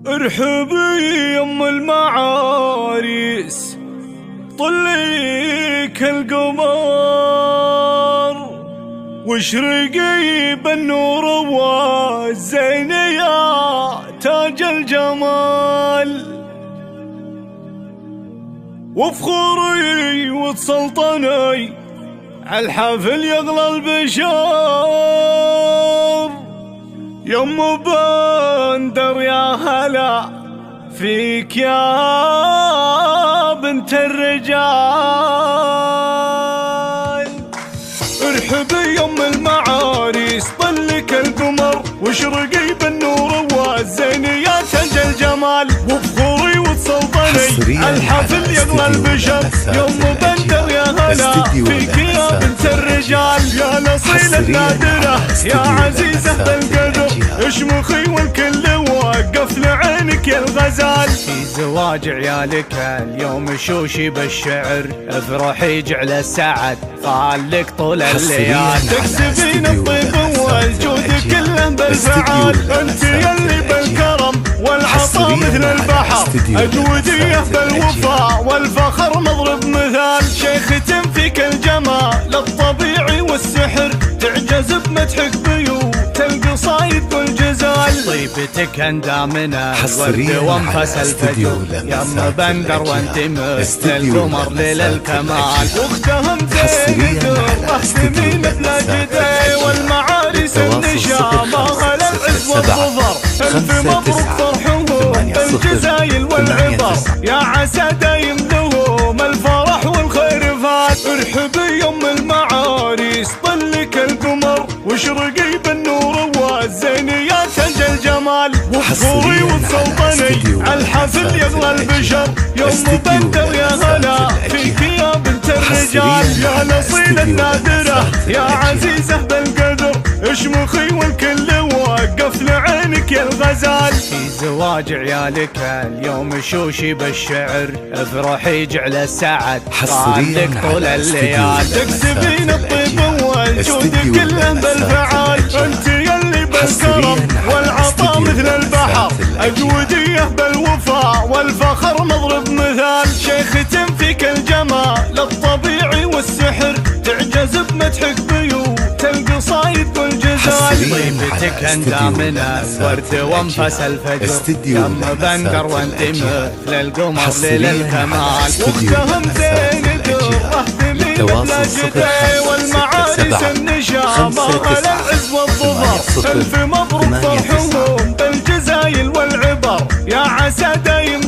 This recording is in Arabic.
ارحبي يم المعاريس طليك القمر واشرقي بالنور والزين يا تاج الجمال، وفخوري وتسلطني عالحافل يغلى البشر. يم بندر يا هلا فيك يا بنت الرجال، ارحبي يم المعاريس طلك القمر واشرقي بالنور والزين يا تاج الجمال، وبخوري وتسلطني عالحفل يغلى البشر. يم بندر يا هلا فيك يا بنت الرجال، يا الأصيلة النادرة يا عزيزة بالقدر، اشمخي والكل وقف لعينك يا الغزال. في زواج عيالك اليوم شوشي بالشعر، افرحي جعل السعد خالك طول الليال، تكسبين الطيب والجود كله بالفعال، انت يلي بالكرم والعطاء مثل البحر، اجوديه بالوفاء والفخر مضرب مثال، شيختم فيك الجمال الطبيعي والسحر، تعجز بمدحك بيوت القصايد والجزال، طيبتك اندامنا الورد وانفس الفجر، يم بندر وانت مثل القمر ليل الكمال، واختهم زين الرحمين مثل جدي والمعارس النشامة غلا العز والظفر، الف مبروك فرحهم بالجزايل والعبر، يا عسى دايم لهم الفرح والخير فات. ارحبي يم المعاريس طلك القمر واشرقي بالنور والزين يا تاج الجمال، وبخوري وتسلطني عالحفل يغلى البشر. يم بندر يا هلا فيك يا بنت الرجال، يا الأصيلة النادرة يا عزيزة بالقدر، اشمخي والكل وقف لعينك يا الغزال. في زواج عيالك اليوم شوشي بالشعر، افرحي جعل السعد خالك طول الليال، تكسبين الطيب والجود كله بالفعال، انت يلي بالكرم والعطاء مثل البحر، اجوديه بالوفاء والفخر مضرب مثال، شيختم فيك الجمال الطبيعي والسحر، تعجز بمدحك بيوت القصايد والجزال، طيبتك اندامنا الورد وانفس الفجر، يم بندر وانت مثل القمر ليل الكمال، واختهم زين الدره ثمين مثل جدي والمعارس النشامة غلا العز والظفر، الف مبروك فرحهم بالجزايل والعبر، يا عسى دايم